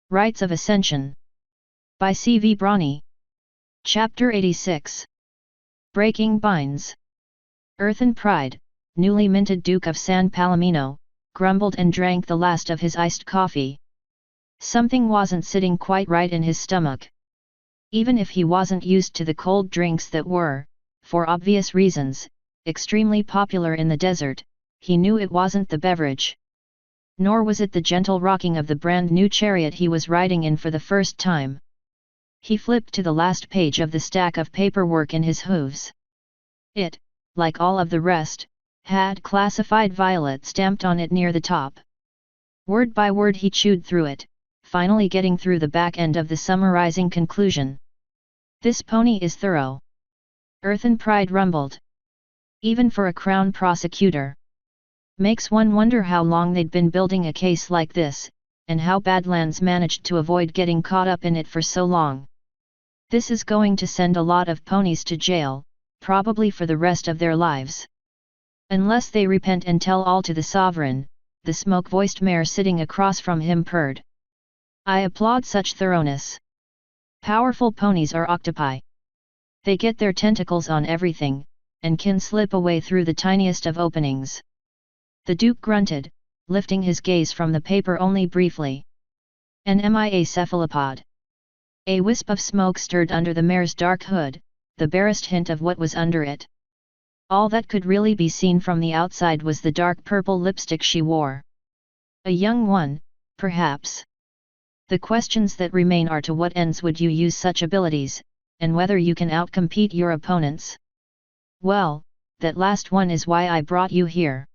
Rites of Ascension. By C.V. Brawny. Chapter 86. Breaking Binds. Earthen Pride, newly minted Duke of San Palomino, grumbled and drank the last of his iced coffee. Something wasn't sitting quite right in his stomach. Even if he wasn't used to the cold drinks that were, for obvious reasons, extremely popular in the desert, he knew it wasn't the beverage. Nor was it the gentle rocking of the brand new chariot he was riding in for the first time. He flipped to the last page of the stack of paperwork in his hooves. It, like all of the rest, had classified Violet stamped on it near the top. Word by word he chewed through it, finally getting through the back end of the summarizing conclusion. "This pony is thorough." Earthen Pride rumbled. "Even for a crown prosecutor. Makes one wonder how long they'd been building a case like this, and how Badlands managed to avoid getting caught up in it for so long. This is going to send a lot of ponies to jail, probably for the rest of their lives. Unless they repent and tell all to the sovereign," the smoke-voiced mare sitting across from him purred. "I applaud such thoroughness. Powerful ponies are octopi. They get their tentacles on everything, and can slip away through the tiniest of openings." The Duke grunted, lifting his gaze from the paper only briefly. "An MIA cephalopod." A wisp of smoke stirred under the mare's dark hood, the barest hint of what was under it. All that could really be seen from the outside was the dark purple lipstick she wore. A young one, perhaps. The questions that remain are to what ends would you use such abilities, and whether you can outcompete your opponents. Well, that last one is why I brought you here.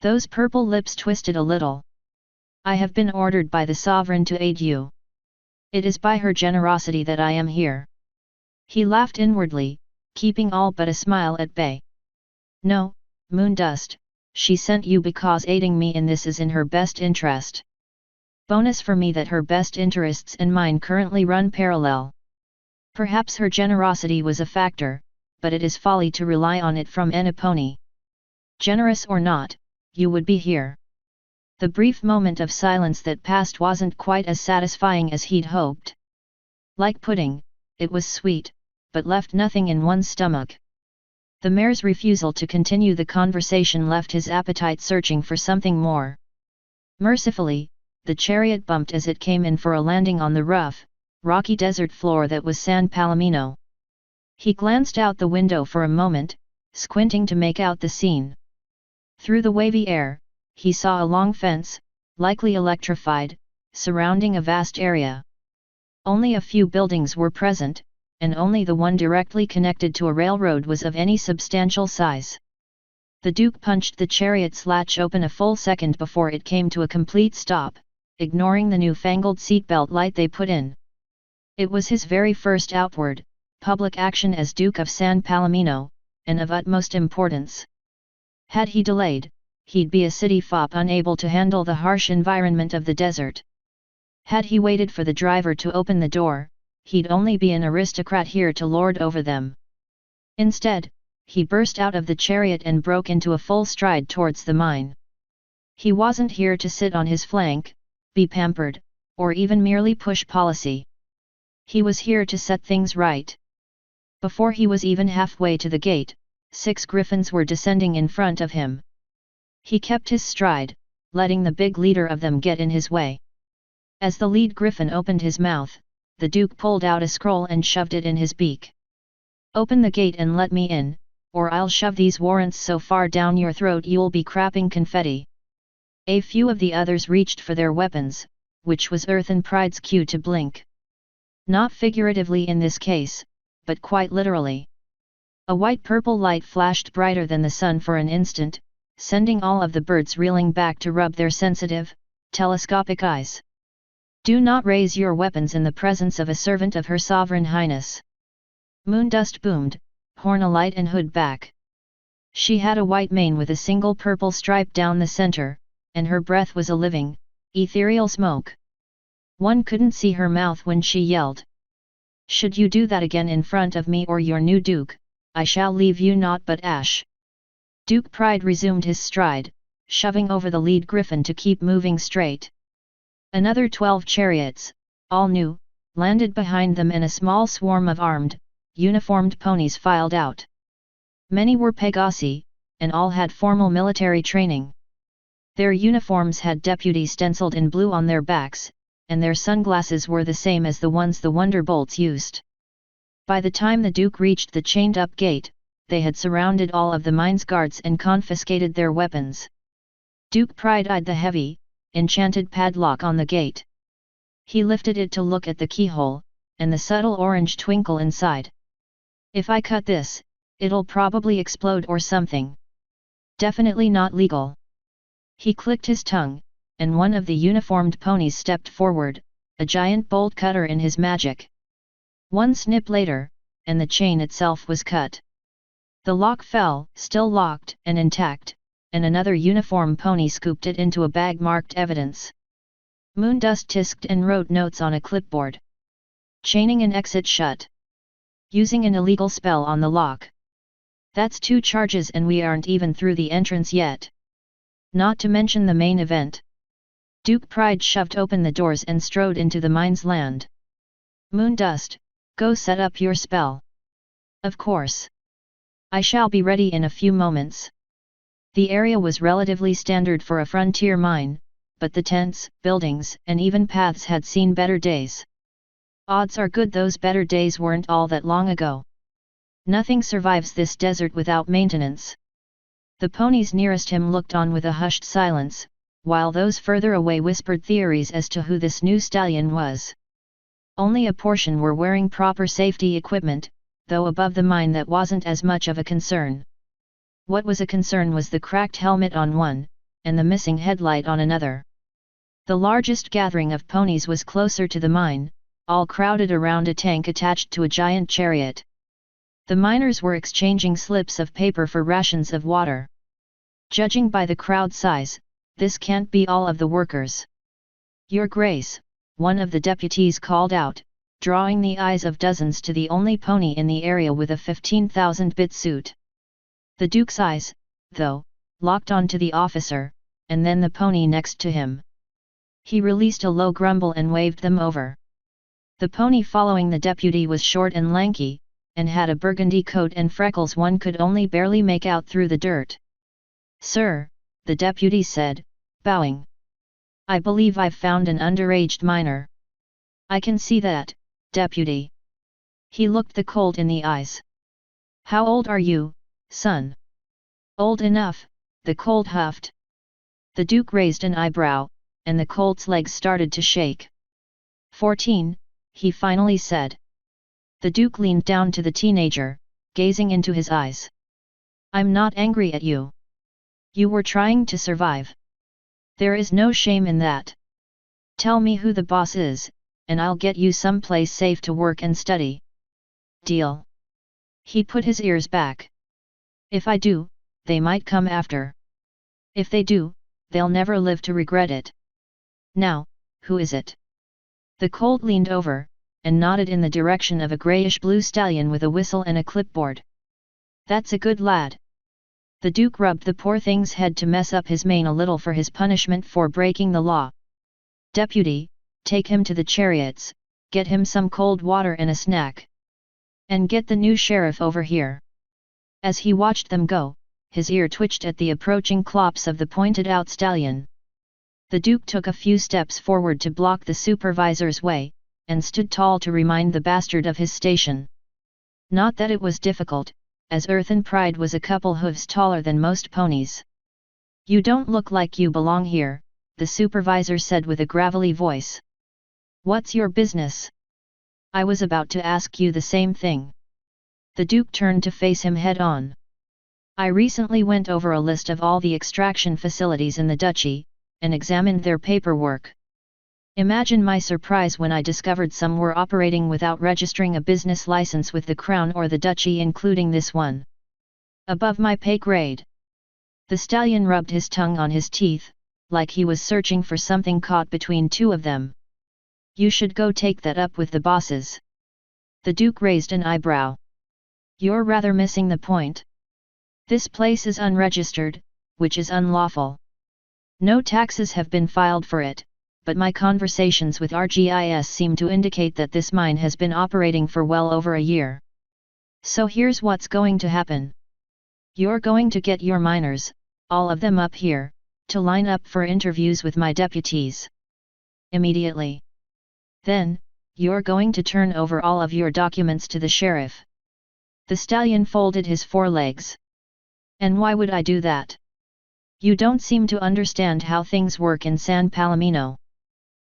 Those purple lips twisted a little. "I have been ordered by the sovereign to aid you. It is by her generosity that I am here." He laughed inwardly, keeping all but a smile at bay. "No, Moondust, she sent you because aiding me in this is in her best interest. Bonus for me that her best interests and mine currently run parallel. Perhaps her generosity was a factor, but it is folly to rely on it from any pony. Generous or not, you would be here." The brief moment of silence that passed wasn't quite as satisfying as he'd hoped. Like pudding, it was sweet, but left nothing in one's stomach. The mare's refusal to continue the conversation left his appetite searching for something more. Mercifully, the chariot bumped as it came in for a landing on the rough, rocky desert floor that was San Palomino. He glanced out the window for a moment, squinting to make out the scene. Through the wavy air, he saw a long fence, likely electrified, surrounding a vast area. Only a few buildings were present, and only the one directly connected to a railroad was of any substantial size. The Duke punched the chariot's latch open a full second before it came to a complete stop, ignoring the newfangled seatbelt light they put in. It was his very first outward, public action as Duke of San Palomino, and of utmost importance. Had he delayed, he'd be a city fop unable to handle the harsh environment of the desert. Had he waited for the driver to open the door, he'd only be an aristocrat here to lord over them. Instead, he burst out of the chariot and broke into a full stride towards the mine. He wasn't here to sit on his flank, be pampered, or even merely push policy. He was here to set things right. Before he was even halfway to the gate, 6 griffins were descending in front of him. He kept his stride, letting the big leader of them get in his way. As the lead griffin opened his mouth, the Duke pulled out a scroll and shoved it in his beak. "Open the gate and let me in, or I'll shove these warrants so far down your throat you'll be crapping confetti." A few of the others reached for their weapons, which was Earthen Pride's cue to blink. Not figuratively in this case, but quite literally. A white-purple light flashed brighter than the sun for an instant, sending all of the birds reeling back to rub their sensitive, telescopic eyes. "Do not raise your weapons in the presence of a servant of Her Sovereign Highness." Moondust boomed, horn alight and hood back. She had a white mane with a single purple stripe down the center, and her breath was a living, ethereal smoke. One couldn't see her mouth when she yelled. "Should you do that again in front of me or your new Duke, I shall leave you naught but ash." Duke Pride resumed his stride, shoving over the lead griffin to keep moving straight. Another 12 chariots, all new, landed behind them and a small swarm of armed, uniformed ponies filed out. Many were Pegasi, and all had formal military training. Their uniforms had deputy stenciled in blue on their backs, and their sunglasses were the same as the ones the Wonderbolts used. By the time the Duke reached the chained-up gate, they had surrounded all of the mine's guards and confiscated their weapons. Duke Pride eyed the heavy, enchanted padlock on the gate. He lifted it to look at the keyhole, and the subtle orange twinkle inside. If I cut this, it'll probably explode or something. Definitely not legal. He clicked his tongue, and one of the uniformed ponies stepped forward, a giant bolt cutter in his magic. One snip later, and the chain itself was cut. The lock fell, still locked and intact, and another uniform pony scooped it into a bag marked evidence. Moondust tisked and wrote notes on a clipboard. Chaining an exit shut. Using an illegal spell on the lock. That's 2 charges and we aren't even through the entrance yet. Not to mention the main event. Duke Pride shoved open the doors and strode into the mine's land. Moondust, go set up your spell. Of course. I shall be ready in a few moments. The area was relatively standard for a frontier mine, but the tents, buildings, and even paths had seen better days. Odds are good those better days weren't all that long ago. Nothing survives this desert without maintenance. The ponies nearest him looked on with a hushed silence, while those further away whispered theories as to who this new stallion was. Only a portion were wearing proper safety equipment, though above the mine that wasn't as much of a concern. What was a concern was the cracked helmet on one, and the missing headlight on another. The largest gathering of ponies was closer to the mine, all crowded around a tank attached to a giant chariot. The miners were exchanging slips of paper for rations of water. Judging by the crowd size, this can't be all of the workers. Your Grace, one of the deputies called out, drawing the eyes of dozens to the only pony in the area with a 15,000-bit suit. The Duke's eyes, though, locked onto the officer, and then the pony next to him. He released a low grumble and waved them over. The pony following the deputy was short and lanky, and had a burgundy coat and freckles one could only barely make out through the dirt. Sir, the deputy said, bowing. I believe I've found an underaged miner. I can see that, deputy. He looked the colt in the eyes. How old are you, son? Old enough, the colt huffed. The Duke raised an eyebrow, and the colt's legs started to shake. 14, he finally said. The Duke leaned down to the teenager, gazing into his eyes. I'm not angry at you. You were trying to survive. There is no shame in that. Tell me who the boss is, and I'll get you someplace safe to work and study. Deal. He put his ears back. If I do, they might come after. If they do, they'll never live to regret it. Now, who is it? The colt leaned over, and nodded in the direction of a grayish-blue stallion with a whistle and a clipboard. That's a good lad. The Duke rubbed the poor thing's head to mess up his mane a little for his punishment for breaking the law. Deputy, take him to the chariots, get him some cold water and a snack. And get the new sheriff over here. As he watched them go, his ear twitched at the approaching clops of the pointed-out stallion. The Duke took a few steps forward to block the supervisor's way, and stood tall to remind the bastard of his station. Not that it was difficult, as Earthen Pride was a couple hooves taller than most ponies. You don't look like you belong here, the supervisor said with a gravelly voice. What's your business? I was about to ask you the same thing. The Duke turned to face him head-on. I recently went over a list of all the extraction facilities in the duchy, and examined their paperwork. Imagine my surprise when I discovered some were operating without registering a business license with the Crown or the duchy, including this one. Above my pay grade. The stallion rubbed his tongue on his teeth, like he was searching for something caught between two of them. You should go take that up with the bosses. The Duke raised an eyebrow. You're rather missing the point. This place is unregistered, which is unlawful. No taxes have been filed for it, but my conversations with RGIS seem to indicate that this mine has been operating for well over a year. So here's what's going to happen. You're going to get your miners, all of them up here, to line up for interviews with my deputies. Immediately. Then, you're going to turn over all of your documents to the sheriff. The stallion folded his forelegs. And why would I do that? You don't seem to understand how things work in San Palomino.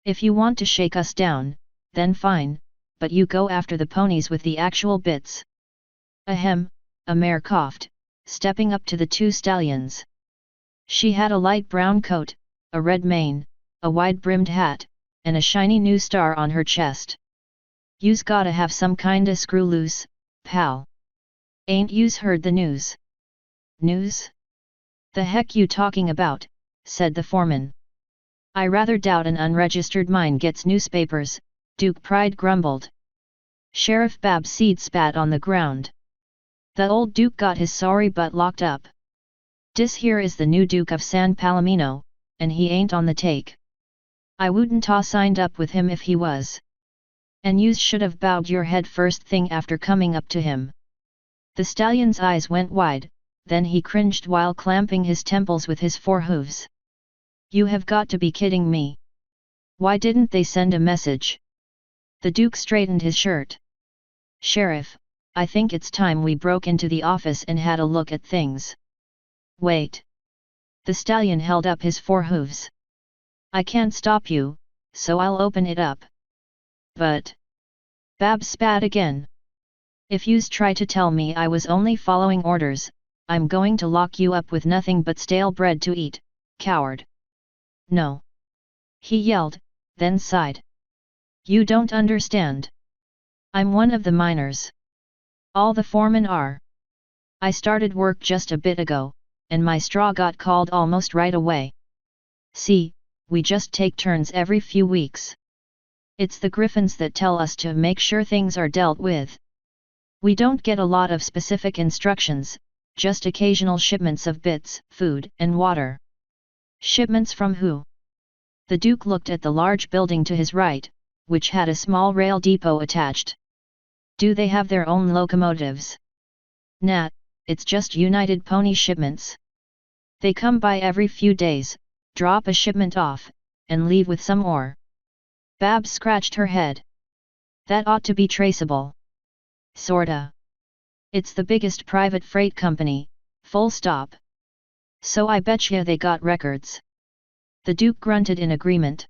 If you want to shake us down, then fine, but you go after the ponies with the actual bits. Ahem, a mare coughed, stepping up to the two stallions. She had a light brown coat, a red mane, a wide-brimmed hat, and a shiny new star on her chest. You's gotta have some kinda screw loose, pal. Ain't you's heard the news? News? The heck you talking about, said the foreman. I rather doubt an unregistered mine gets newspapers, Duke Pride grumbled. Sheriff Bab Seed spat on the ground. The old Duke got his sorry butt locked up. Dis here is the new Duke of San Palomino, and he ain't on the take. I wouldn't ha signed up with him if he was. And yous should have bowed your head first thing after coming up to him. The stallion's eyes went wide, then he cringed while clamping his temples with his forehooves. You have got to be kidding me. Why didn't they send a message? The Duke straightened his shirt. Sheriff, I think it's time we broke into the office and had a look at things. Wait. The stallion held up his forehooves. I can't stop you, so I'll open it up. But... Bab spat again. If yous try to tell me I was only following orders, I'm going to lock you up with nothing but stale bread to eat, coward. No. He yelled, then sighed. You don't understand. I'm one of the miners. All the foremen are. I started work just a bit ago, and my straw got called almost right away. See, we just take turns every few weeks. It's the griffins that tell us to make sure things are dealt with. We don't get a lot of specific instructions, just occasional shipments of bits, food, and water. Shipments from who? The Duke looked at the large building to his right, which had a small rail depot attached. Do they have their own locomotives? Nah, it's just United Pony shipments. They come by every few days, drop a shipment off, and leave with some ore. Babs scratched her head. That ought to be traceable. Sorta. It's the biggest private freight company, full stop. So I betcha they got records. The Duke grunted in agreement.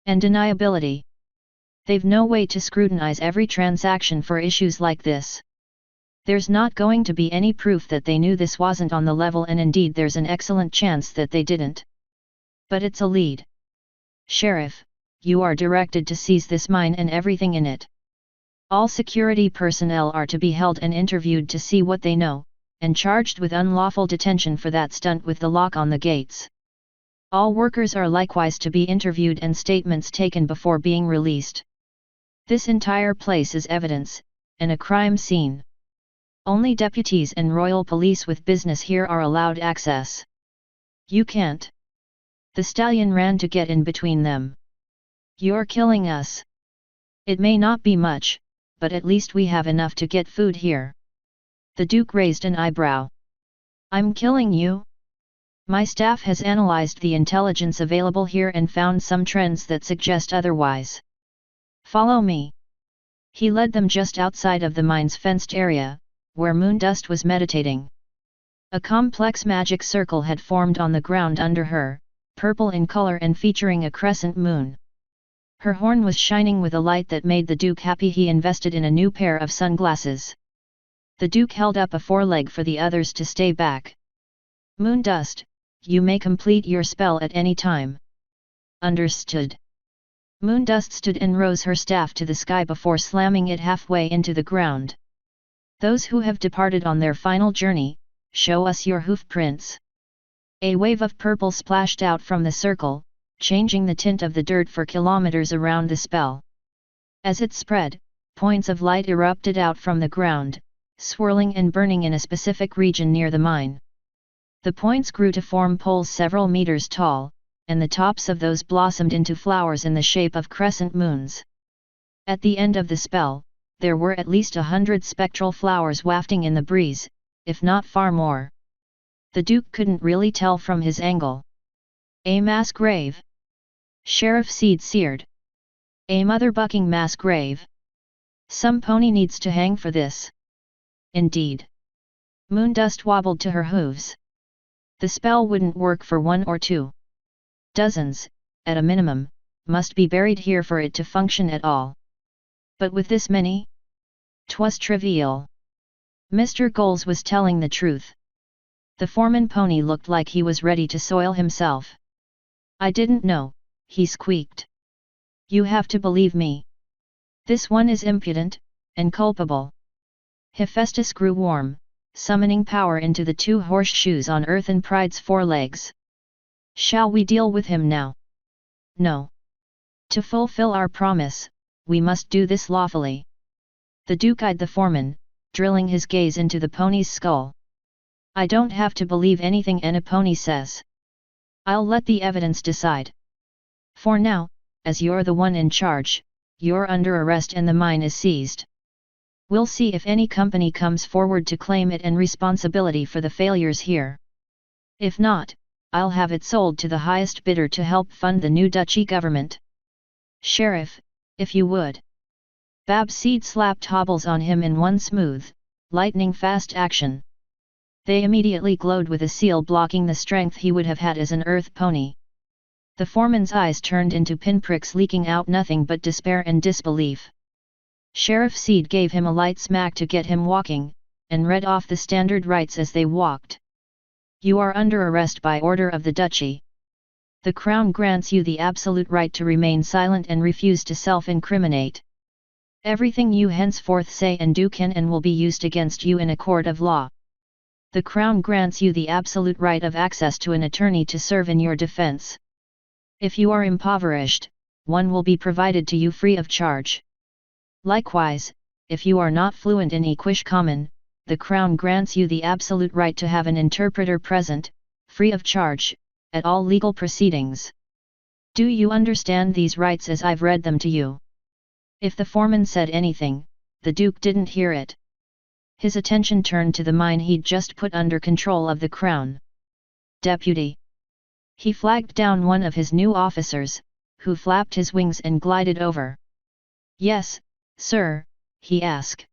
And deniability. They've no way to scrutinize every transaction for issues like this. There's not going to be any proof that they knew this wasn't on the level, and indeed there's an excellent chance that they didn't. But it's a lead. Sheriff, you are directed to seize this mine and everything in it. All security personnel are to be held and interviewed to see what they know, and charged with unlawful detention for that stunt with the lock on the gates. All workers are likewise to be interviewed and statements taken before being released. This entire place is evidence, and a crime scene. Only deputies and royal police with business here are allowed access. You can't. The stallion ran to get in between them. You're killing us. It may not be much, but at least we have enough to get food here. The Duke raised an eyebrow. I'm killing you? My staff has analyzed the intelligence available here and found some trends that suggest otherwise. Follow me. He led them just outside of the mine's fenced area, where Moondust was meditating. A complex magic circle had formed on the ground under her, purple in color and featuring a crescent moon. Her horn was shining with a light that made the Duke happy. He invested in a new pair of sunglasses. The Duke held up a foreleg for the others to stay back. Moondust, you may complete your spell at any time. Understood. Moondust stood and rose her staff to the sky before slamming it halfway into the ground. Those who have departed on their final journey, show us your hoof prints. A wave of purple splashed out from the circle, changing the tint of the dirt for kilometers around the spell. As it spread, points of light erupted out from the ground, swirling and burning in a specific region near the mine. The points grew to form poles several meters tall, and the tops of those blossomed into flowers in the shape of crescent moons. At the end of the spell, there were at least 100 spectral flowers wafting in the breeze, if not far more. The Duke couldn't really tell from his angle. A mass grave? Sheriff Seed seared. A mother-bucking mass grave? Some pony needs to hang for this. Indeed. Moondust wobbled to her hooves. The spell wouldn't work for 1 or 2. Dozens, at a minimum, must be buried here for it to function at all. But with this many? 'Twas trivial. Mr. Goals was telling the truth. The foreman pony looked like he was ready to soil himself. I didn't know, he squeaked. You have to believe me. This one is impudent, and culpable. Hephaestus grew warm, summoning power into the 2 horseshoes on Earth and Pride's 4 legs. Shall we deal with him now? No. To fulfill our promise, we must do this lawfully. The Duke eyed the foreman, drilling his gaze into the pony's skull. I don't have to believe anything any pony says. I'll let the evidence decide. For now, as you're the one in charge, you're under arrest and the mine is seized. We'll see if any company comes forward to claim it and responsibility for the failures here. If not, I'll have it sold to the highest bidder to help fund the new duchy government. Sheriff, if you would. Bab's Seed slapped hobbles on him in one smooth, lightning-fast action. They immediately glowed with a seal blocking the strength he would have had as an earth pony. The foreman's eyes turned into pinpricks leaking out nothing but despair and disbelief. Sheriff Seed gave him a light smack to get him walking, and read off the standard rites as they walked. You are under arrest by order of the duchy. The Crown grants you the absolute right to remain silent and refuse to self-incriminate. Everything you henceforth say and do can and will be used against you in a court of law. The Crown grants you the absolute right of access to an attorney to serve in your defense. If you are impoverished, one will be provided to you free of charge. Likewise, if you are not fluent in Equish Common, the Crown grants you the absolute right to have an interpreter present, free of charge, at all legal proceedings. Do you understand these rights as I've read them to you? If the foreman said anything, the Duke didn't hear it. His attention turned to the mine he'd just put under control of the Crown. Deputy. He flagged down one of his new officers, who flapped his wings and glided over. Yes, sir, he asked.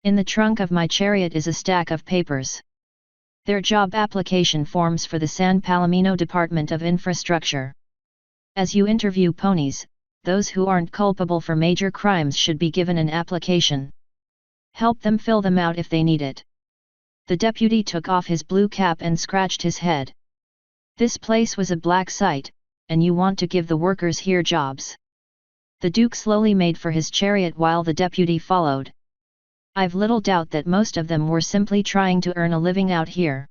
In the trunk of my chariot is a stack of papers. They're job application forms for the San Palomino Department of Infrastructure. As you interview ponies, those who aren't culpable for major crimes should be given an application. Help them fill them out if they need it. The deputy took off his blue cap and scratched his head. This place was a black site, and you want to give the workers here jobs. The Duke slowly made for his chariot while the deputy followed. I've little doubt that most of them were simply trying to earn a living out here.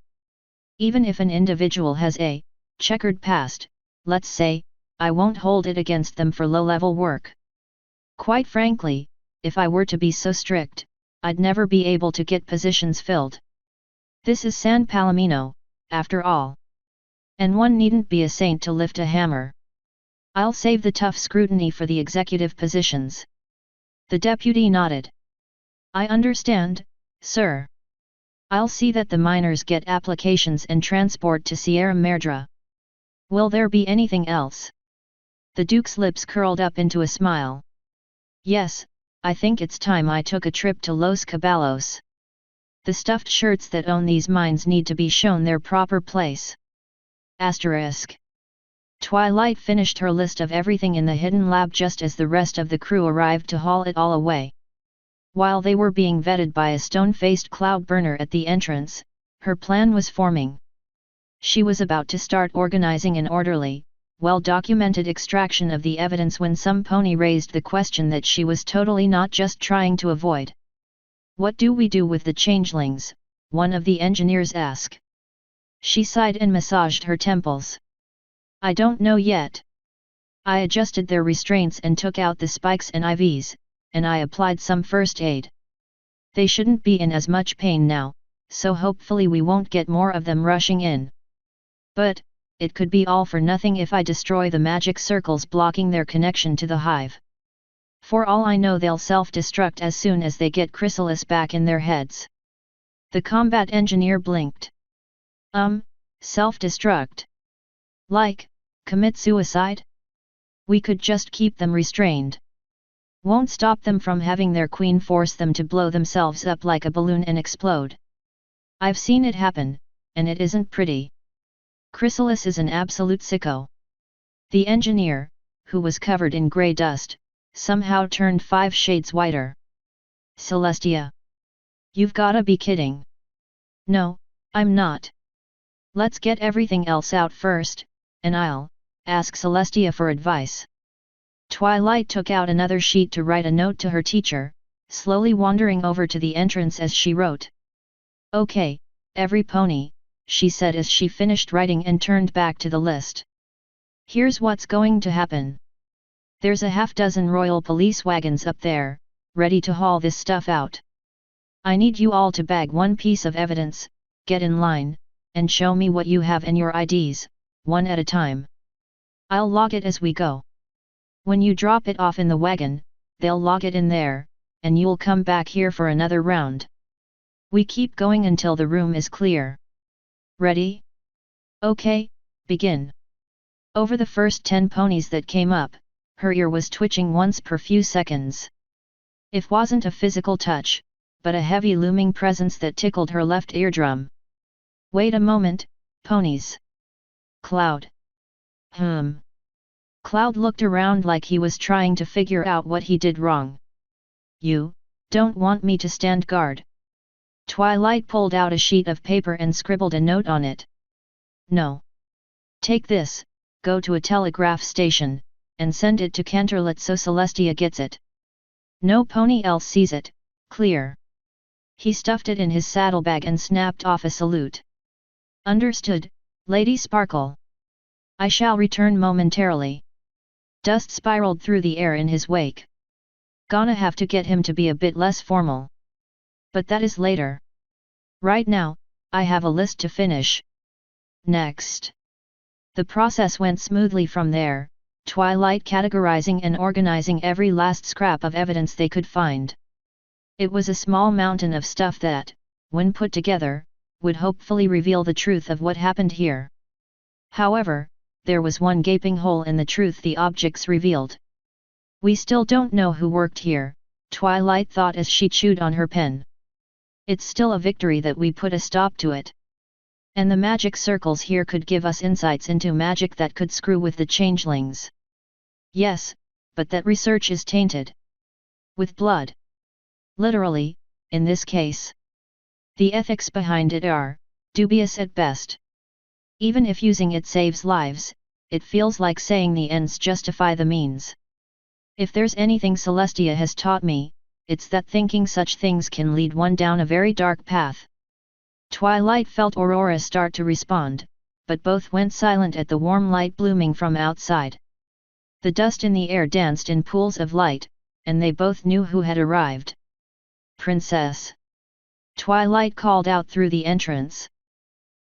Even if an individual has a checkered past, let's say, I won't hold it against them for low-level work. Quite frankly, if I were to be so strict, I'd never be able to get positions filled. This is San Palomino, after all. And one needn't be a saint to lift a hammer. I'll save the tough scrutiny for the executive positions. The deputy nodded. I understand, sir. I'll see that the miners get applications and transport to Sierra Madre. Will there be anything else? The Duke's lips curled up into a smile. Yes, I think it's time I took a trip to Los Caballos. The stuffed shirts that own these mines need to be shown their proper place. Asterisk. Twilight finished her list of everything in the hidden lab just as the rest of the crew arrived to haul it all away. While they were being vetted by a stone-faced cloud burner at the entrance, her plan was forming. She was about to start organizing an orderly, well-documented extraction of the evidence when some pony raised the question that she was totally not just trying to avoid. What do we do with the changelings? One of the engineers asked. She sighed and massaged her temples. I don't know yet. I adjusted their restraints and took out the spikes and IVs, and I applied some first aid. They shouldn't be in as much pain now, so hopefully we won't get more of them rushing in. But, it could be all for nothing if I destroy the magic circles blocking their connection to the hive. For all I know, they'll self-destruct as soon as they get Chrysalis back in their heads. The combat engineer blinked. Self-destruct? Like, commit suicide? We could just keep them restrained. Won't stop them from having their queen force them to blow themselves up like a balloon and explode. I've seen it happen, and it isn't pretty. Chrysalis is an absolute sicko. The engineer, who was covered in grey dust, somehow turned 5 shades whiter. Celestia. You've gotta be kidding. No, I'm not. Let's get everything else out first, and I'll ask Celestia for advice. Twilight took out another sheet to write a note to her teacher, slowly wandering over to the entrance as she wrote. Okay, every pony, she said as she finished writing and turned back to the list. Here's what's going to happen. There's a half-dozen royal police wagons up there, ready to haul this stuff out. I need you all to bag one piece of evidence, get in line, and show me what you have and your IDs, one at a time. I'll log it as we go. When you drop it off in the wagon, they'll log it in there, and you'll come back here for another round. We keep going until the room is clear. Ready? Okay, begin. Over the first 10 ponies that came up, her ear was twitching once per few seconds. It wasn't a physical touch, but a heavy looming presence that tickled her left eardrum. Wait a moment, ponies. Cloud. Cloud looked around like he was trying to figure out what he did wrong. You don't want me to stand guard? Twilight pulled out a sheet of paper and scribbled a note on it. No. Take this, go to a telegraph station, and send it to Canterlot so Celestia gets it. No pony else sees it, clear. He stuffed it in his saddlebag and snapped off a salute. Understood, Lady Sparkle. I shall return momentarily. Dust spiraled through the air in his wake. Gonna have to get him to be a bit less formal. But that is later. Right now, I have a list to finish. Next. The process went smoothly from there, Twilight categorizing and organizing every last scrap of evidence they could find. It was a small mountain of stuff that, when put together, would hopefully reveal the truth of what happened here. However, there was one gaping hole in the truth the objects revealed. We still don't know who worked here, Twilight thought as she chewed on her pen. It's still a victory that we put a stop to it. And the magic circles here could give us insights into magic that could screw with the changelings. Yes, but that research is tainted with blood. Literally, in this case. The ethics behind it are dubious at best. Even if using it saves lives, it feels like saying the ends justify the means. If there's anything Celestia has taught me, it's that thinking such things can lead one down a very dark path. Twilight felt Aurora start to respond, but both went silent at the warm light blooming from outside. The dust in the air danced in pools of light, and they both knew who had arrived. Princess! Twilight called out through the entrance.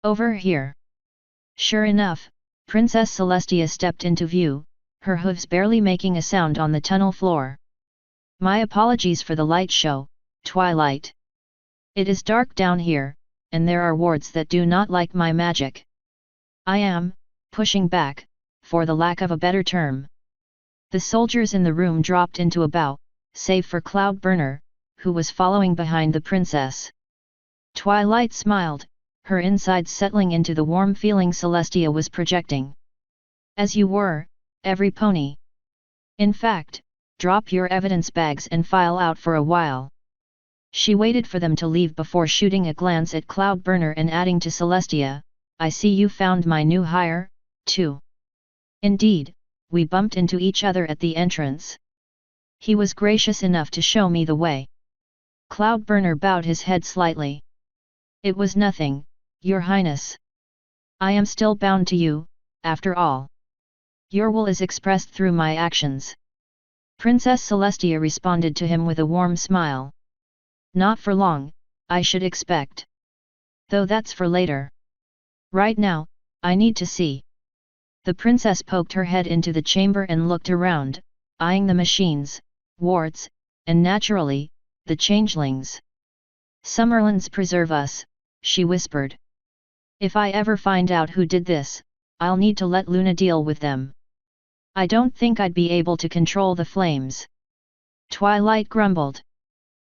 Over here! Sure enough, Princess Celestia stepped into view, her hooves barely making a sound on the tunnel floor. My apologies for the light show, Twilight. It is dark down here, and there are wards that do not like my magic. I am pushing back, for the lack of a better term. The soldiers in the room dropped into a bow, save for Cloudburner, who was following behind the princess. Twilight smiled, her insides settling into the warm feeling Celestia was projecting. As you were, every pony. In fact, drop your evidence bags and file out for a while. She waited for them to leave before shooting a glance at Cloudburner and adding to Celestia, I see you found my new hire, too. Indeed, we bumped into each other at the entrance. He was gracious enough to show me the way. Cloudburner bowed his head slightly. It was nothing, Your Highness. I am still bound to you, after all. Your will is expressed through my actions. Princess Celestia responded to him with a warm smile. Not for long, I should expect. Though that's for later. Right now, I need to see The princess poked her head into the chamber and looked around, eyeing the machines, wards, and naturally, the changelings. "Summerlands preserve us," she whispered. "If I ever find out who did this, I'll need to let Luna deal with them. I don't think I'd be able to control the flames." Twilight grumbled.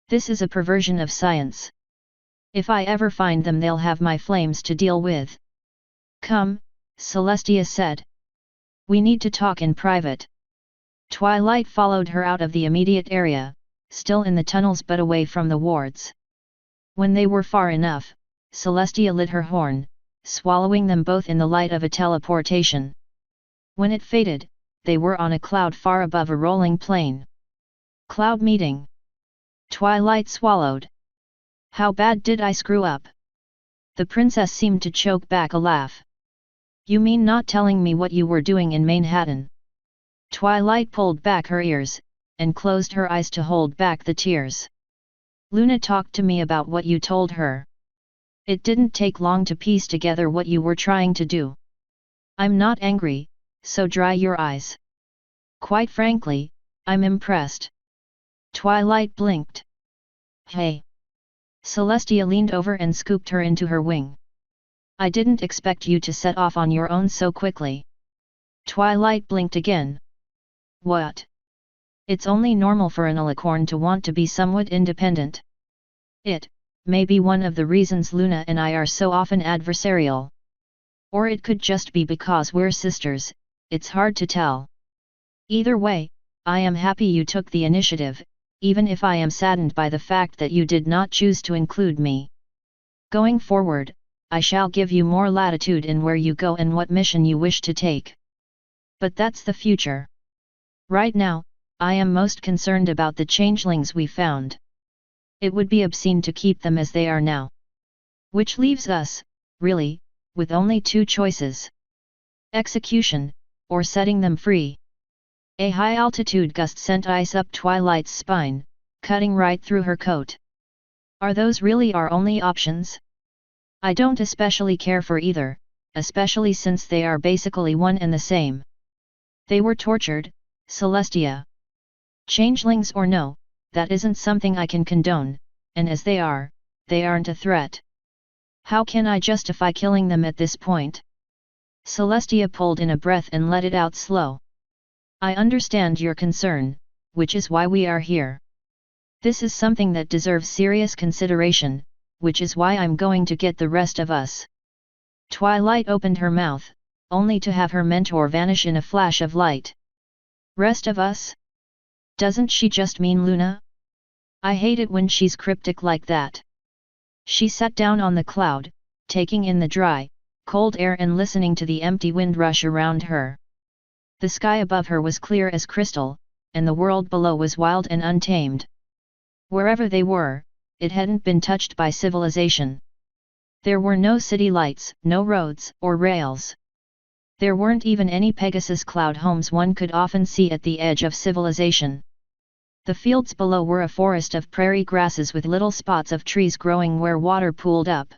"This is a perversion of science. If I ever find them, they'll have my flames to deal with." "Come," Celestia said. "We need to talk in private." Twilight followed her out of the immediate area, still in the tunnels but away from the wards. When they were far enough, Celestia lit her horn, swallowing them both in the light of a teleportation. When it faded, they were on a cloud far above a rolling plain. "Cloud meeting." Twilight swallowed. "How bad did I screw up?" The princess seemed to choke back a laugh. "You mean not telling me what you were doing in Manhattan?" Twilight pulled back her ears, and closed her eyes to hold back the tears. "Luna talked to me about what you told her. It didn't take long to piece together what you were trying to do. I'm not angry, so dry your eyes. Quite frankly, I'm impressed." Twilight blinked. "Hey." Celestia leaned over and scooped her into her wing. "I didn't expect you to set off on your own so quickly." Twilight blinked again. "What? It's only normal for an alicorn to want to be somewhat independent. It may be one of the reasons Luna and I are so often adversarial. Or it could just be because we're sisters, it's hard to tell. Either way, I am happy you took the initiative, even if I am saddened by the fact that you did not choose to include me. Going forward, I shall give you more latitude in where you go and what mission you wish to take. But that's the future. Right now, I am most concerned about the changelings we found. It would be obscene to keep them as they are now. Which leaves us, really, with only two choices. Execution, or setting them free." A high-altitude gust sent ice up Twilight's spine, cutting right through her coat. "Are those really our only options? I don't especially care for either, especially since they are basically one and the same. They were tortured, Celestia. Changelings or no, that isn't something I can condone, and as they aren't a threat. How can I justify killing them at this point?" Celestia pulled in a breath and let it out slow. "I understand your concern, which is why we are here. This is something that deserves serious consideration, which is why I'm going to get the rest of us." Twilight opened her mouth, only to have her mentor vanish in a flash of light. "Rest of us? Doesn't she just mean Luna? I hate it when she's cryptic like that." She sat down on the cloud, taking in the dry, cold air and listening to the empty wind rush around her. The sky above her was clear as crystal, and the world below was wild and untamed. Wherever they were, it hadn't been touched by civilization. There were no city lights, no roads or rails. There weren't even any Pegasus cloud homes one could often see at the edge of civilization. The fields below were a forest of prairie grasses with little spots of trees growing where water pooled up.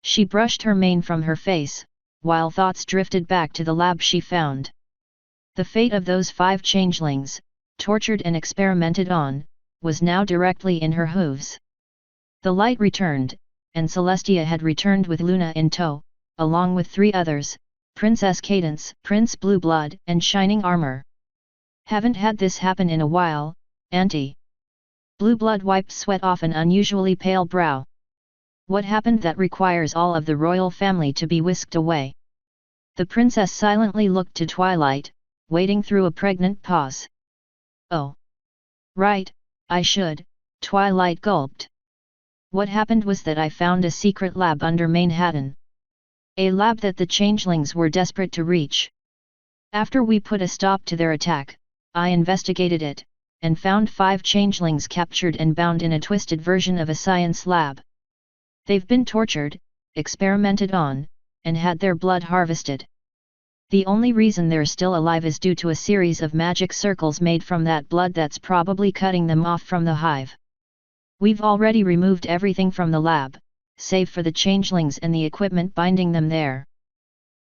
She brushed her mane from her face, while thoughts drifted back to the lab she found. The fate of those 5 changelings, tortured and experimented on, was now directly in her hooves. The light returned, and Celestia had returned with Luna in tow, along with 3 others, Princess Cadence, Prince Blueblood, and Shining Armor. "Haven't had this happen in a while, Auntie." Blueblood wiped sweat off an unusually pale brow. "What happened that requires all of the royal family to be whisked away?" The princess silently looked to Twilight, waiting through a pregnant pause. "Oh. Right, I should," Twilight gulped. "What happened was that I found a secret lab under Manhattan. A lab that the changelings were desperate to reach. After we put a stop to their attack, I investigated it, and found 5 changelings captured and bound in a twisted version of a science lab. They've been tortured, experimented on, and had their blood harvested. The only reason they're still alive is due to a series of magic circles made from that blood that's probably cutting them off from the hive. We've already removed everything from the lab, save for the changelings and the equipment binding them there.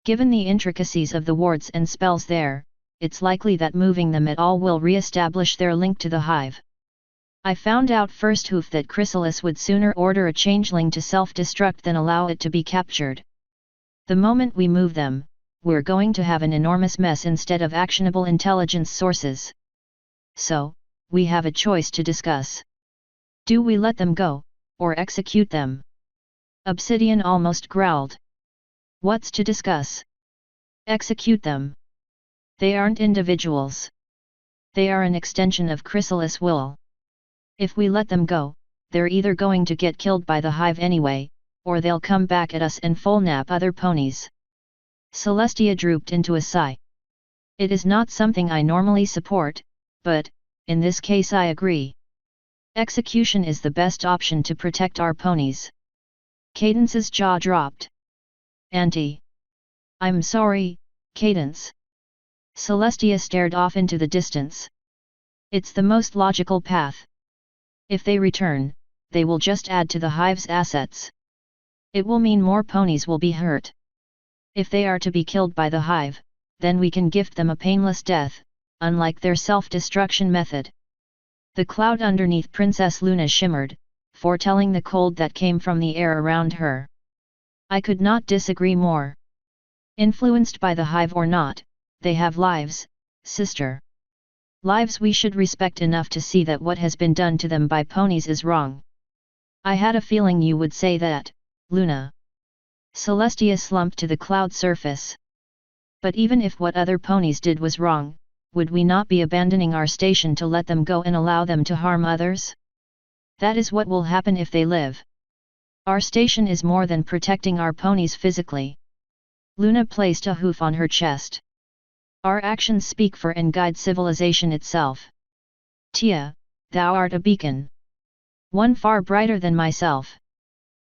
Given the intricacies of the wards and spells there, it's likely that moving them at all will re-establish their link to the hive. I found out first hoof that Chrysalis would sooner order a changeling to self-destruct than allow it to be captured. The moment we move them, we're going to have an enormous mess instead of actionable intelligence sources. So, we have a choice to discuss. Do we let them go, or execute them? Obsidian almost growled. What's to discuss? Execute them. They aren't individuals. They are an extension of Chrysalis' will. If we let them go, they're either going to get killed by the hive anyway, or they'll come back at us and full-nap other ponies. Celestia drooped into a sigh. It is not something I normally support, but, in this case I agree. Execution is the best option to protect our ponies. Cadence's jaw dropped. Auntie. I'm sorry, Cadence. Celestia stared off into the distance. It's the most logical path. If they return, they will just add to the hive's assets. It will mean more ponies will be hurt. If they are to be killed by the hive, then we can gift them a painless death, unlike their self-destruction method. The cloud underneath Princess Luna shimmered, foretelling the cold that came from the air around her. I could not disagree more. Influenced by the hive or not, they have lives, sister. Lives we should respect enough to see that what has been done to them by ponies is wrong. I had a feeling you would say that, Luna. Celestia slumped to the cloud surface. But even if what other ponies did was wrong, would we not be abandoning our station to let them go and allow them to harm others? That is what will happen if they live. Our station is more than protecting our ponies physically. Luna placed a hoof on her chest. Our actions speak for and guide civilization itself. Tia, thou art a beacon. One far brighter than myself.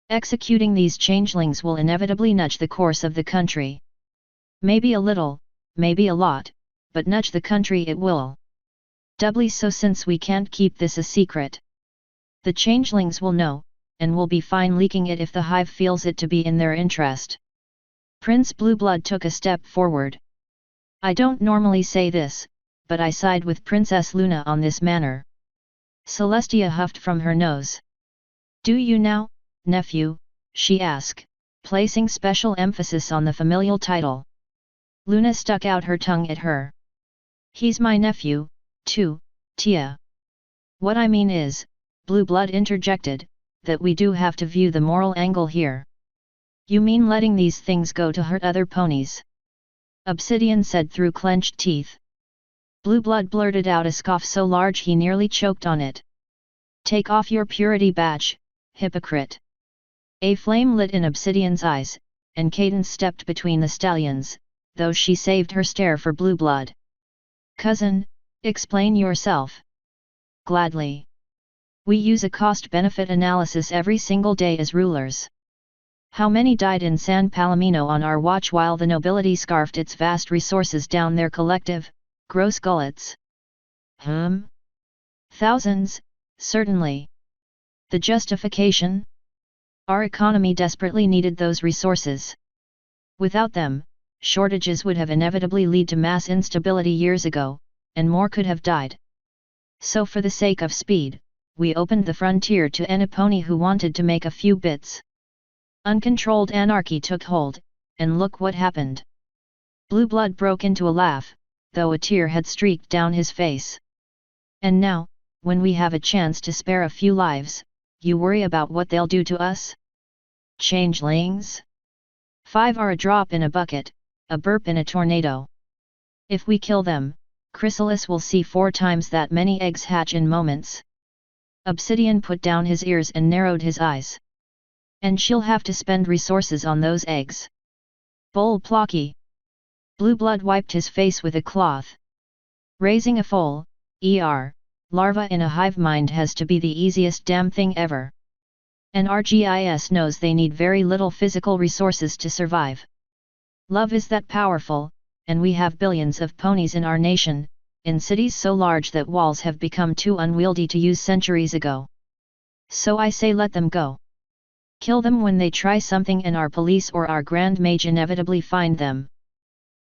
Executing these changelings will inevitably nudge the course of the country. Maybe a little, maybe a lot, but nudge the country it will. Doubly so since we can't keep this a secret. The changelings will know, and will be fine leaking it if the hive feels it to be in their interest. Prince Blueblood took a step forward. I don't normally say this, but I side with Princess Luna on this matter. Celestia huffed from her nose. Do you now, nephew? She asked, placing special emphasis on the familial title. Luna stuck out her tongue at her. He's my nephew, too, Tia. What I mean is, Blueblood interjected, that we do have to view the moral angle here. You mean letting these things go to hurt other ponies? Obsidian said through clenched teeth. Blueblood blurted out a scoff so large he nearly choked on it. Take off your purity badge, hypocrite. A flame lit in Obsidian's eyes, and Cadence stepped between the stallions, though she saved her stare for Blueblood. Cousin, explain yourself. Gladly. We use a cost-benefit analysis every single day as rulers. How many died in San Palomino on our watch while the nobility scarfed its vast resources down their collective, gross gullets? Thousands, certainly. The justification? Our economy desperately needed those resources. Without them, shortages would have inevitably led to mass instability years ago, and more could have died. So for the sake of speed, we opened the frontier to any pony who wanted to make a few bits. Uncontrolled anarchy took hold, and look what happened. Blueblood broke into a laugh, though a tear had streaked down his face. And now, when we have a chance to spare a few lives, you worry about what they'll do to us? Changelings? 5 are a drop in a bucket, a burp in a tornado. If we kill them, Chrysalis will see 4 times that many eggs hatch in moments. Obsidian put down his ears and narrowed his eyes. And she'll have to spend resources on those eggs. Bull Plocky. Blueblood wiped his face with a cloth. Raising a foal, larva in a hive mind has to be the easiest damn thing ever. And RGIS knows they need very little physical resources to survive. Love is that powerful, and we have billions of ponies in our nation, in cities so large that walls have become too unwieldy to use centuries ago. So I say let them go. Kill them when they try something and our police or our Grand Mage inevitably find them.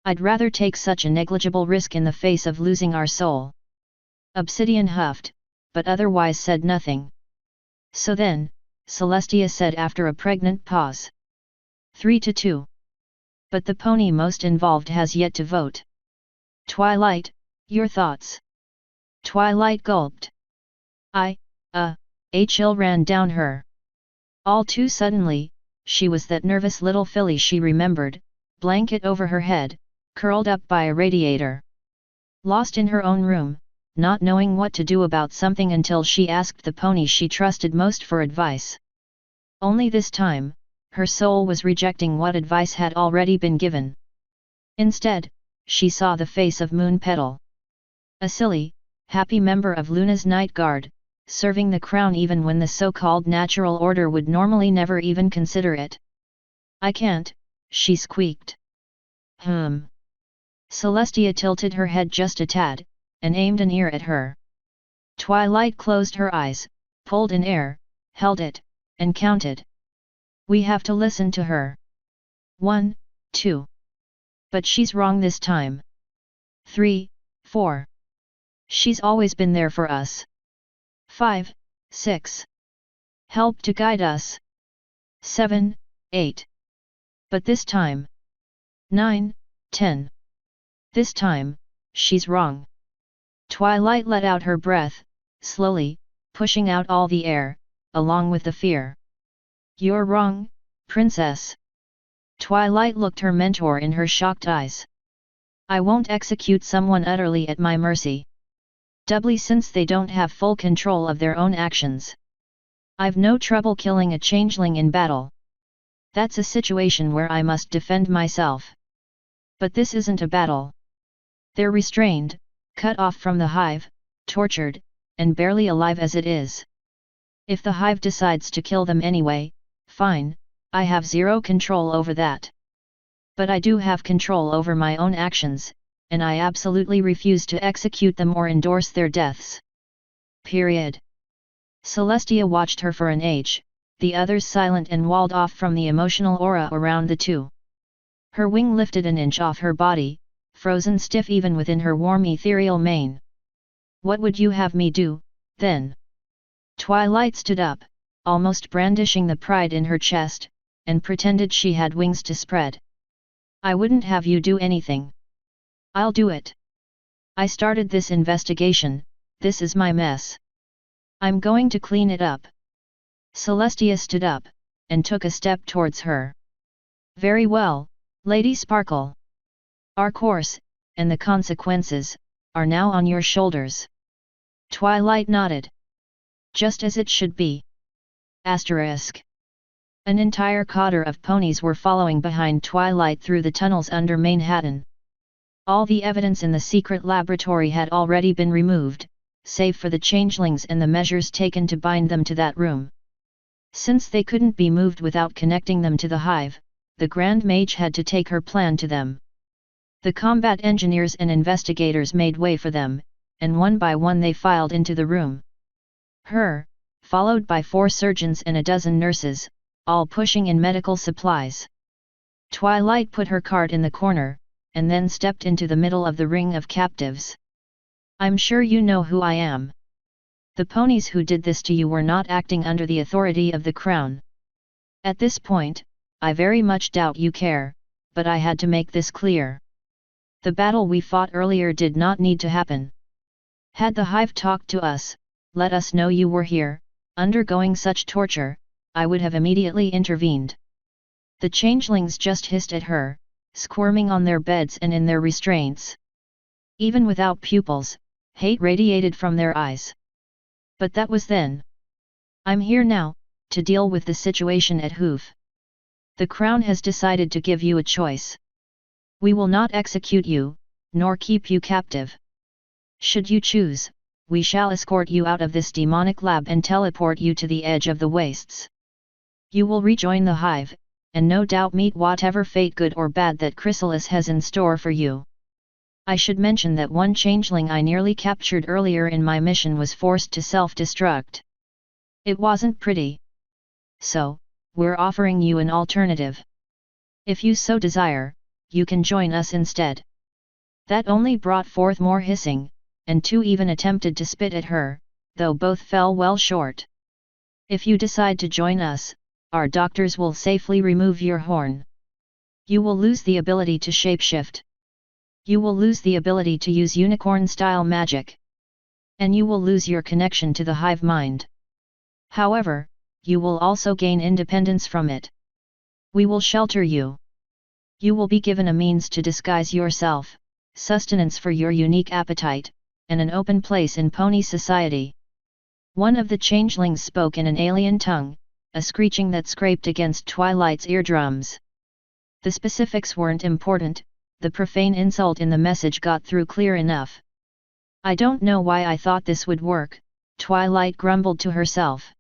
I'd rather take such a negligible risk in the face of losing our soul. Obsidian huffed, but otherwise said nothing. So then, Celestia said after a pregnant pause. 3-2. But the pony most involved has yet to vote. Twilight, your thoughts? Twilight gulped. A chill ran down her. All too suddenly, she was that nervous little filly she remembered, blanket over her head, curled up by a radiator. Lost in her own room, not knowing what to do about something until she asked the pony she trusted most for advice. Only this time, her soul was rejecting what advice had already been given. Instead, she saw the face of Moon Petal. A silly, happy member of Luna's night guard, serving the crown even when the so-called natural order would normally never even consider it. I can't, she squeaked. Celestia tilted her head just a tad, and aimed an ear at her. Twilight closed her eyes, pulled in air, held it, and counted. We have to listen to her. 1, 2. But she's wrong this time. 3, 4. She's always been there for us. 5, 6. Help to guide us. 7, 8. But this time. 9, 10. This time, she's wrong. Twilight let out her breath, slowly, pushing out all the air, along with the fear. You're wrong, Princess. Twilight looked her mentor in her shocked eyes. I won't execute someone utterly at my mercy. Doubly since they don't have full control of their own actions. I've no trouble killing a changeling in battle. That's a situation where I must defend myself. But this isn't a battle. They're restrained, cut off from the hive, tortured, and barely alive as it is. If the hive decides to kill them anyway, fine, I have zero control over that. But I do have control over my own actions, and I absolutely refuse to execute them or endorse their deaths. Period. Celestia watched her for an age, the others silent and walled off from the emotional aura around the two. Her wing lifted an inch off her body, frozen stiff even within her warm ethereal mane. What would you have me do, then? Twilight stood up, almost brandishing the pride in her chest, and pretended she had wings to spread. I wouldn't have you do anything. I'll do it. I started this investigation, this is my mess. I'm going to clean it up. Celestia stood up, and took a step towards her. Very well, Lady Sparkle. Our course, and the consequences, are now on your shoulders. Twilight nodded. Just as it should be. Asterisk. An entire cotter of ponies were following behind Twilight through the tunnels under Manhattan. All the evidence in the secret laboratory had already been removed, save for the changelings and the measures taken to bind them to that room. Since they couldn't be moved without connecting them to the hive, the Grand Mage had to take her plan to them. The combat engineers and investigators made way for them, and one by one they filed into the room. Her, followed by 4 surgeons and a dozen nurses, all pushing in medical supplies. Twilight put her cart in the corner, and then stepped into the middle of the ring of captives. I'm sure you know who I am. The ponies who did this to you were not acting under the authority of the crown. At this point, I very much doubt you care, but I had to make this clear. The battle we fought earlier did not need to happen. Had the hive talked to us, let us know you were here, undergoing such torture, I would have immediately intervened. The changelings just hissed at her, squirming on their beds and in their restraints. Even without pupils, hate radiated from their eyes. But that was then. I'm here now, to deal with the situation at Hoof. The Crown has decided to give you a choice. We will not execute you, nor keep you captive. Should you choose, we shall escort you out of this demonic lab and teleport you to the edge of the wastes. You will rejoin the hive, and no doubt meet whatever fate good or bad that Chrysalis has in store for you. I should mention that one changeling I nearly captured earlier in my mission was forced to self-destruct. It wasn't pretty. So, we're offering you an alternative. If you so desire, you can join us instead." That only brought forth more hissing, and 2 even attempted to spit at her, though both fell well short. "If you decide to join us, our doctors will safely remove your horn. You will lose the ability to shapeshift. You will lose the ability to use unicorn-style magic. And you will lose your connection to the hive mind. However, you will also gain independence from it. We will shelter you. You will be given a means to disguise yourself, sustenance for your unique appetite, and an open place in pony society." One of the changelings spoke in an alien tongue, a screeching that scraped against Twilight's eardrums. The specifics weren't important, the profane insult in the message got through clear enough. "I don't know why I thought this would work," Twilight grumbled to herself.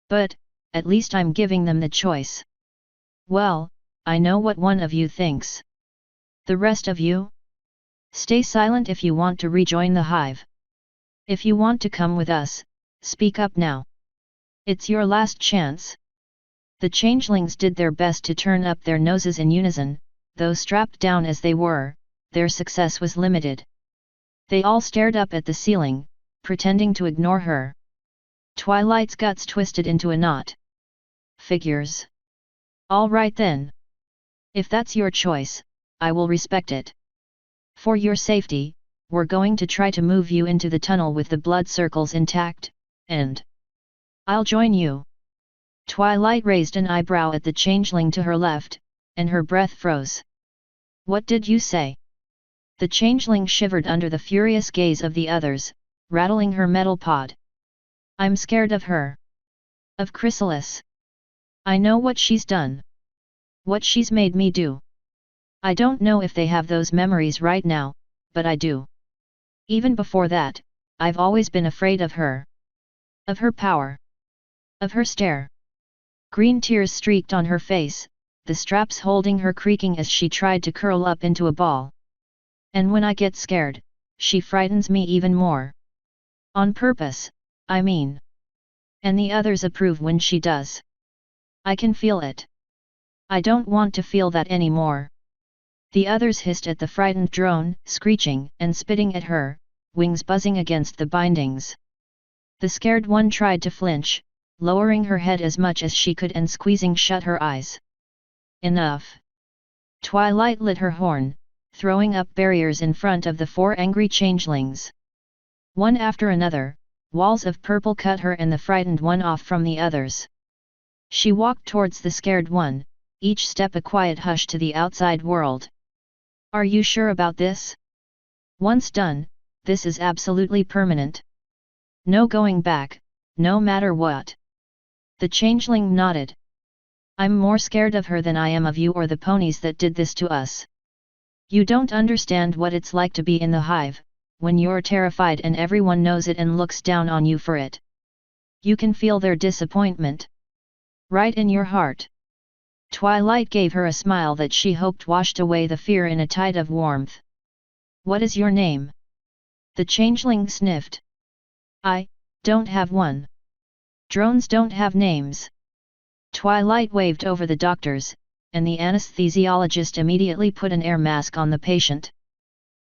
"But, at least I'm giving them the choice. Well, I know what one of you thinks. The rest of you? Stay silent if you want to rejoin the hive. If you want to come with us, speak up now. It's your last chance." The changelings did their best to turn up their noses in unison, though strapped down as they were, their success was limited. They all stared up at the ceiling, pretending to ignore her. Twilight's guts twisted into a knot. "Figures. All right then. If that's your choice, I will respect it. For your safety, we're going to try to move you into the tunnel with the blood circles intact, and I'll join you." Twilight raised an eyebrow at the changeling to her left, and her breath froze. "What did you say?" The changeling shivered under the furious gaze of the others, rattling her metal pod. "I'm scared of her. Of Chrysalis. I know what she's done. What she's made me do. I don't know if they have those memories right now, but I do. Even before that, I've always been afraid of her. Of her power. Of her stare." Green tears streaked on her face, the straps holding her creaking as she tried to curl up into a ball. "And when I get scared, she frightens me even more. On purpose, I mean. And the others approve when she does. I can feel it. I don't want to feel that anymore." The others hissed at the frightened drone, screeching and spitting at her, wings buzzing against the bindings. The scared one tried to flinch, lowering her head as much as she could and squeezing shut her eyes. "Enough." Twilight lit her horn, throwing up barriers in front of the 4 angry changelings. One after another, walls of purple cut her and the frightened one off from the others. She walked towards the scared one, each step a quiet hush to the outside world. "Are you sure about this? Once done, this is absolutely permanent. No going back, no matter what." The changeling nodded. "I'm more scared of her than I am of you or the ponies that did this to us. You don't understand what it's like to be in the hive, when you're terrified and everyone knows it and looks down on you for it. You can feel their disappointment. Right in your heart." Twilight gave her a smile that she hoped washed away the fear in a tide of warmth. "What is your name?" The changeling sniffed. "I don't have one. Drones don't have names." Twilight waved over the doctors, and the anesthesiologist immediately put an air mask on the patient.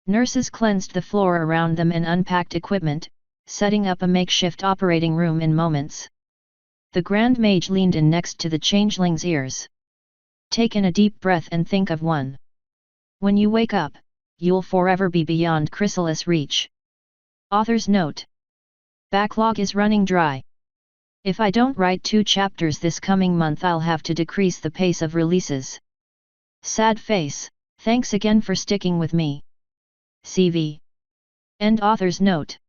Nurses cleansed the floor around them and unpacked equipment, setting up a makeshift operating room in moments. The Grand Mage leaned in next to the changeling's ears. "Take in a deep breath and think of one. When you wake up, you'll forever be beyond Chrysalis' reach." Author's note. Backlog is running dry. If I don't write 2 chapters this coming month, I'll have to decrease the pace of releases. Sad face. Thanks again for sticking with me. CV. End author's note.